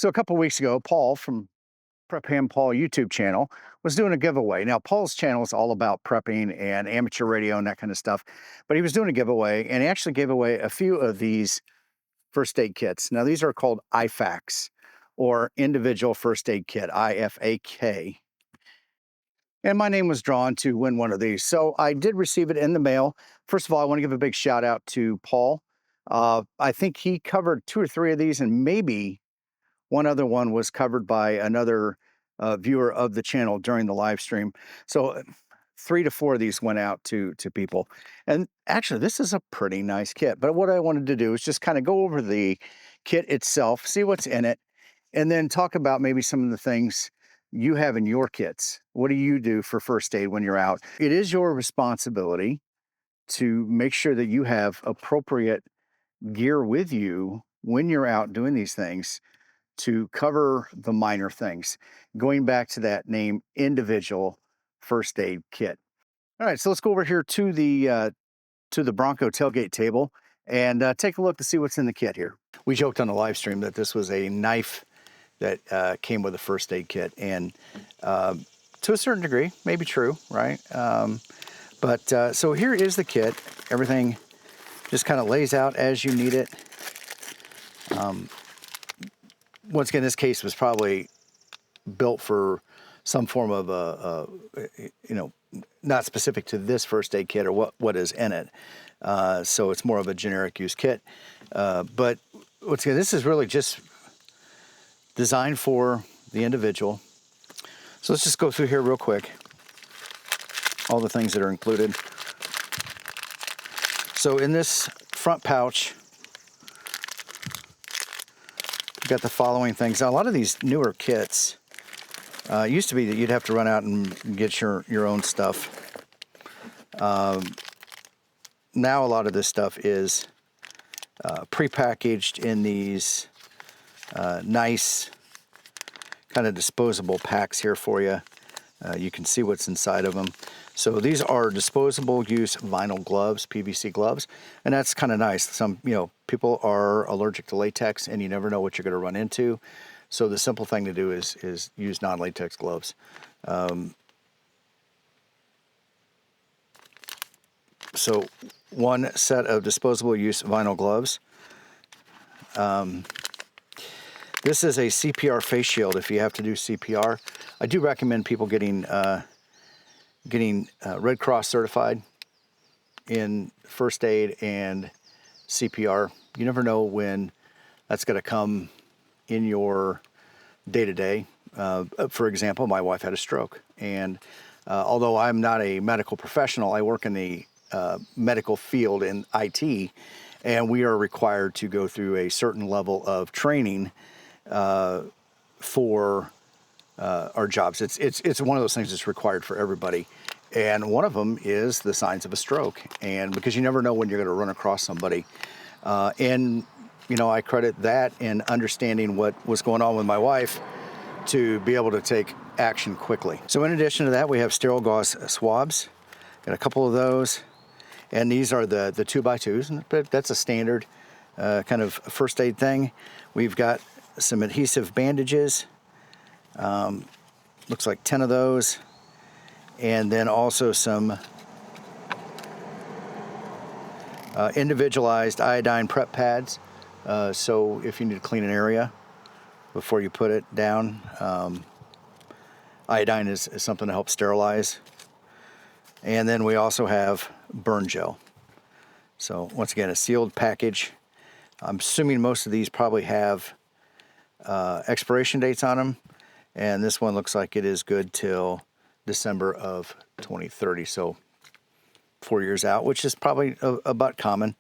So a couple of weeks ago, Paul from Prepham Paul YouTube channel was doing a giveaway. Now, Paul's channel is all about prepping and amateur radio and that kind of stuff, but he was doing a giveaway and he actually gave away a few of these first aid kits. Now, these are called IFAKs or individual first aid kit, IFAK. And my name was drawn to win one of these. So I did receive it in the mail. First of all, I want to give a big shout out to Paul. I think he covered 2 or 3 of these, and maybe one other one was covered by another viewer of the channel during the live stream. So 3 to 4 of these went out to people. And actually, this is a pretty nice kit. But what I wanted to do is just kind of go over the kit itself, see what's in it, and then talk about maybe some of the things you have in your kits. What do you do for first aid when you're out? It is your responsibility to make sure that you have appropriate gear with you when you're out doing these things to cover the minor things. Going back to that name, individual first aid kit. All right, so let's go over here to the Bronco tailgate table and take a look to see what's in the kit here. We joked on the live stream that this was a knife that came with a first aid kit, and to a certain degree, maybe true, right? So here is the kit. Everything just kind of lays out as you need it. Once again, this case was probably built for some form of not specific to this first aid kit or what is in it. So it's more of a generic use kit. But once again, this is really just designed for the individual. So let's just go through here real quick. All the things that are included. So in this front pouch, you've got the following things. Now, a lot of these newer kits used to be that you'd have to run out and get your own stuff. Now a lot of this stuff is prepackaged in these nice kind of disposable packs here for you. You can see what's inside of them. So these are disposable use vinyl gloves, PVC gloves, and that's kind of nice. Some, people are allergic to latex, and you never know what you're going to run into. So the simple thing to do is use non-latex gloves. So one set of disposable use vinyl gloves. This is a CPR face shield if you have to do CPR. I do recommend people getting Red Cross certified in first aid and CPR. You never know when that's going to come in your day-to-day. For example, my wife had a stroke, and although I'm not a medical professional, I work in the medical field in IT, and we are required to go through a certain level of training for our jobs. It's one of those things that's required for everybody, and one of them is the signs of a stroke, and because you never know when you're going to run across somebody. And I credit that in understanding what was going on with my wife to be able to take action quickly. So in addition to that, we have sterile gauze swabs. Got a couple of those, and these are the 2x2s, but that's a standard kind of first aid thing. We've got some adhesive bandages, looks like 10 of those, and then also some individualized iodine prep pads. So if you need to clean an area before you put it down, iodine is something to help sterilize. And then we also have burn gel. So once again, a sealed package. I'm assuming most of these probably have expiration dates on them, and this one looks like it is good till December of 2030, so 4 years out, which is probably about common.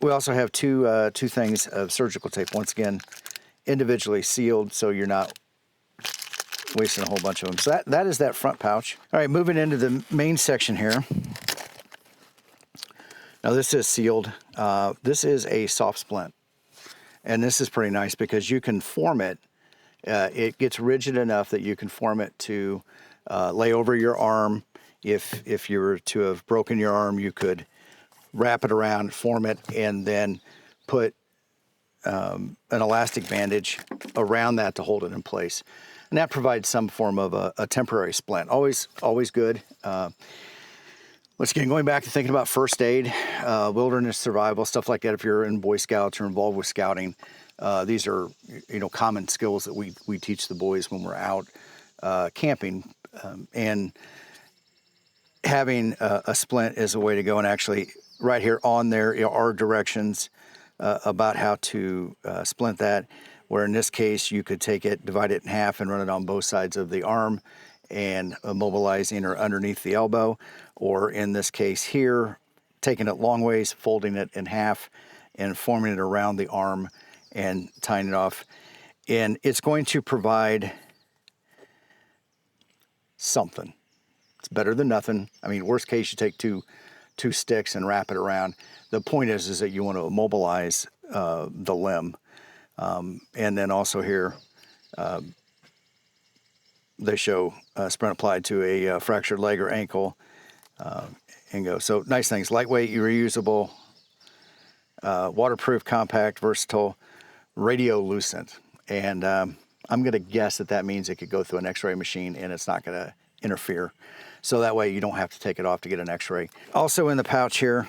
We also have two things of surgical tape, once again individually sealed, so you're not wasting a whole bunch of them. So that is that front pouch. All right, moving into the main section here. Now this is sealed. This is a soft splint, and this is pretty nice because you can form it. It gets rigid enough that you can form it to lay over your arm. If you were to have broken your arm, you could wrap it around, form it, and then put an elastic bandage around that to hold it in place. And that provides some form of a temporary splint. Always good. Once again, going back to thinking about first aid, wilderness survival, stuff like that. If you're in Boy Scouts or involved with scouting, these are, common skills that we teach the boys when we're out camping. And having a splint is a way to go. And actually, right here on there are directions about how to splint that, where in this case, you could take it, divide it in half, and run it on both sides of the arm and immobilizing or underneath the elbow. Or in this case here, taking it long ways, folding it in half, and forming it around the arm and tying it off. And it's going to provide something. It's better than nothing. I mean, worst case, you take two sticks and wrap it around. The point is that you want to immobilize the limb. And then also here, they show splint applied to a fractured leg or ankle and go. So nice things: lightweight, reusable, waterproof, compact, versatile, radiolucent. And I'm going to guess that means it could go through an x-ray machine and it's not going to interfere. So that way you don't have to take it off to get an x-ray. Also in the pouch here,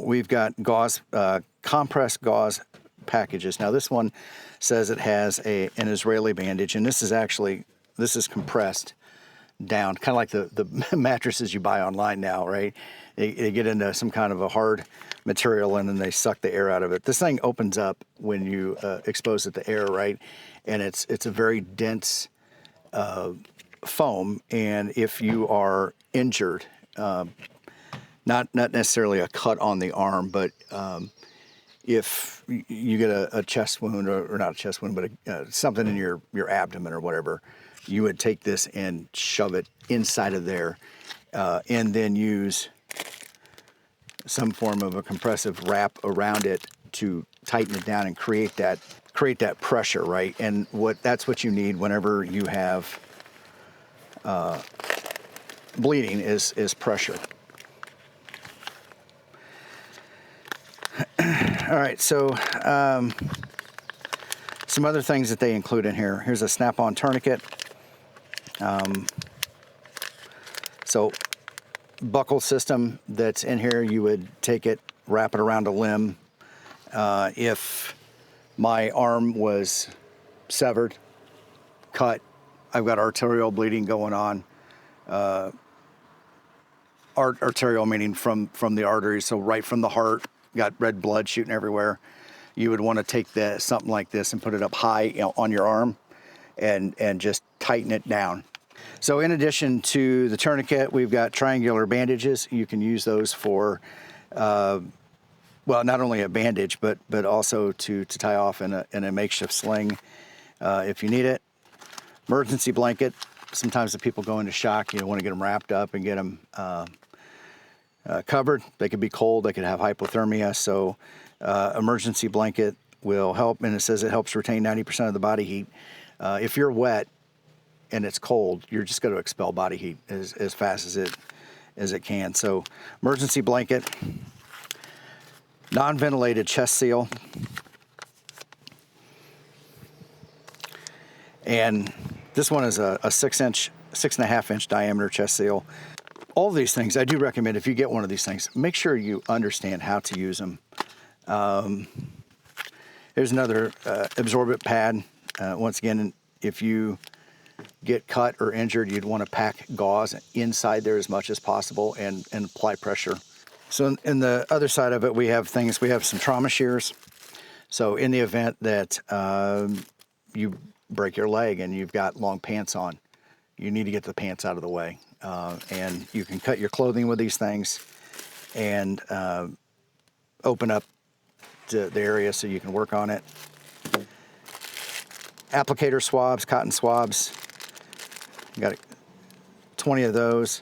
we've got gauze, compressed gauze packages. Now this one says it has an Israeli bandage, and this is compressed down, kind of like the mattresses you buy online now, right? They get into some kind of a hard material and then they suck the air out of it. This thing opens up when you expose it to air, right? And it's a very dense foam, and if you are injured, not necessarily a cut on the arm, but if you get a chest wound, or not a chest wound, but something in your abdomen or whatever, you would take this and shove it inside of there, and then use some form of a compressive wrap around it to tighten it down and create that pressure, right? And that's what you need whenever you have bleeding is pressure. All right, so some other things that they include in here. Here's a snap-on tourniquet. So buckle system that's in here, you would take it, wrap it around a limb. If my arm was severed, cut, I've got arterial bleeding going on. Arterial meaning from the arteries, so right from the heart, got red blood shooting everywhere. You would want to take something like this and put it up high, on your arm, and just tighten it down. So in addition to the tourniquet, we've got triangular bandages. You can use those for, well, not only a bandage, but also to tie off in a makeshift sling if you need it. Emergency blanket. Sometimes the people go into shock, want to get them wrapped up and get them covered. They could be cold, they could have hypothermia, so emergency blanket will help, and it says it helps retain 90% of the body heat. If you're wet and it's cold, you're just going to expel body heat as fast as it can. So emergency blanket, non-ventilated chest seal, and this one is a 6.5 inch diameter chest seal. All of these things, I do recommend, if you get one of these things, make sure you understand how to use them. Here's another absorbent pad. Once again, if you get cut or injured, you'd want to pack gauze inside there as much as possible and apply pressure. So in the other side of it, we have some trauma shears. So in the event that you break your leg and you've got long pants on, you need to get the pants out of the way. And you can cut your clothing with these things and open up the area so you can work on it. Applicator swabs, cotton swabs. Got 20 of those.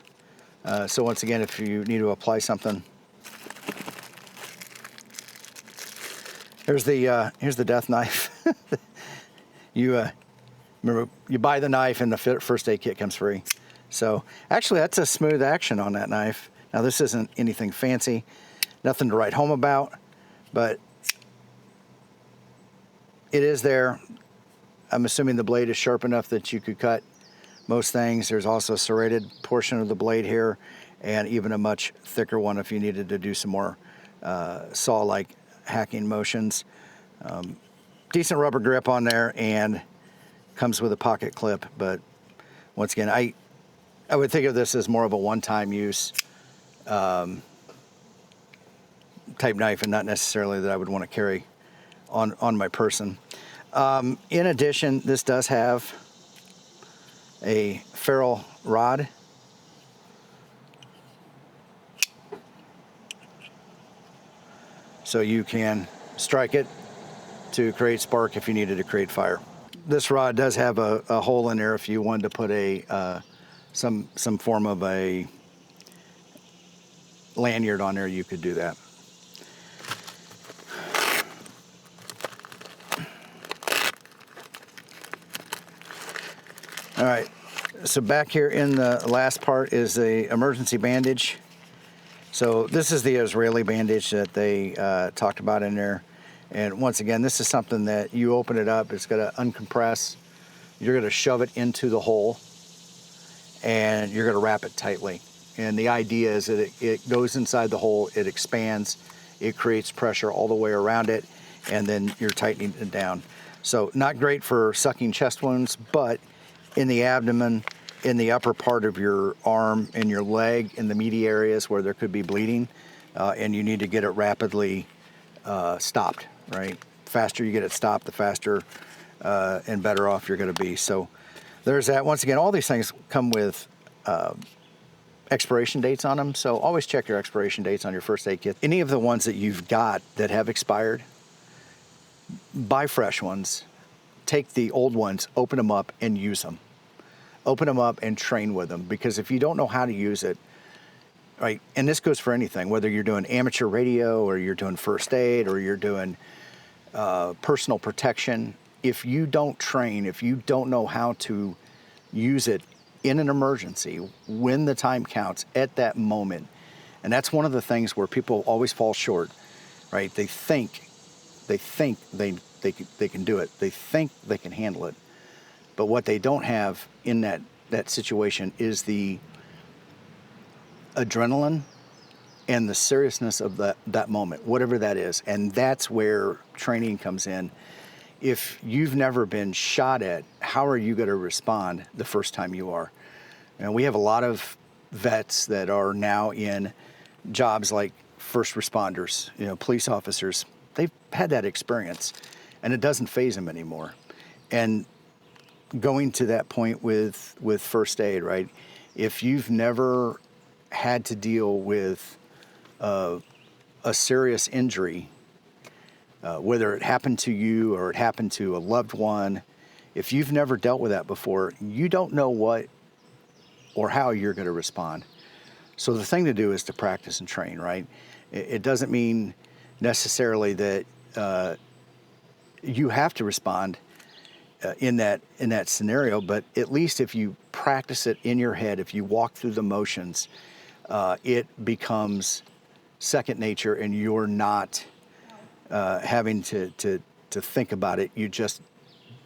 So once again, if you need to apply something. Here's the death knife. Remember, you buy the knife and the first aid kit comes free. So actually, that's a smooth action on that knife. Now this isn't anything fancy, nothing to write home about, but it is there. I'm assuming the blade is sharp enough that you could cut most things. There's also a serrated portion of the blade here, and even a much thicker one if you needed to do some more saw-like hacking motions. Decent rubber grip on there, and comes with a pocket clip. But once again, I would think of this as more of a one-time use type knife, and not necessarily that I would want to carry on my person. In addition, this does have a ferrule rod. So you can strike it to create spark if you needed to create fire. This rod does have a hole in there if you wanted to put a some form of a lanyard on there. You could do that. All right, so back here in the last part is the emergency bandage. So this is the Israeli bandage that they talked about in there. And once again, this is something that you open it up, it's gonna uncompress. You're gonna shove it into the hole, and you're gonna wrap it tightly. And the idea is that it goes inside the hole, it expands, it creates pressure all the way around it, and then you're tightening it down. So not great for sucking chest wounds, but in the abdomen, in the upper part of your arm, in your leg, in the meaty areas where there could be bleeding, and you need to get it rapidly stopped, right? The faster you get it stopped, the faster and better off you're gonna be. So there's that. Once again, all these things come with expiration dates on them, so always check your expiration dates on your first aid kit. Any of the ones that you've got that have expired, buy fresh ones. Take the old ones, open them up, and use them. Open them up and train with them, because if you don't know how to use it, right, and this goes for anything, whether you're doing amateur radio or you're doing first aid or you're doing personal protection, if you don't train, if you don't know how to use it in an emergency, when the time counts, at that moment, and that's one of the things where people always fall short, right? They think they can do it. They think they can handle it. But what they don't have in that situation is the adrenaline and the seriousness of that moment, whatever that is. And that's where training comes in. If you've never been shot at, how are you going to respond the first time you are? And we have a lot of vets that are now in jobs like first responders, police officers. They've had that experience, and it doesn't faze them anymore. And going to that point with first aid, right? If you've never had to deal with a serious injury, whether it happened to you or it happened to a loved one, if you've never dealt with that before, you don't know what or how you're going to respond. So the thing to do is to practice and train, right? It doesn't mean necessarily that you have to respond in that scenario, but at least if you practice it in your head, if you walk through the motions, it becomes second nature, and you're not having to think about it. You just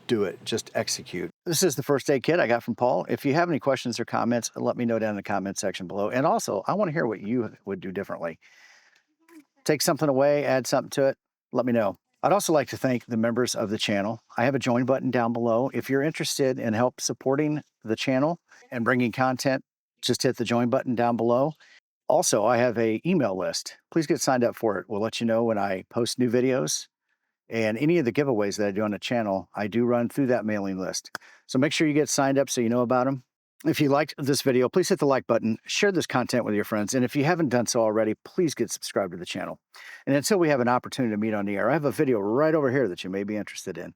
do it, just execute. This is the first aid kit I got from Paul. If you have any questions or comments, let me know down in the comment section below. And also, I want to hear what you would do differently. Take something away, add something to it, let me know. I'd also like to thank the members of the channel. I have a join button down below. If you're interested in help supporting the channel and bringing content, just hit the join button down below. Also, I have an email list. Please get signed up for it. We'll let you know when I post new videos, and any of the giveaways that I do on the channel, I do run through that mailing list. So make sure you get signed up so you know about them. If you liked this video, please hit the like button, share this content with your friends, and if you haven't done so already, please get subscribed to the channel. And until we have an opportunity to meet on the air, I have a video right over here that you may be interested in.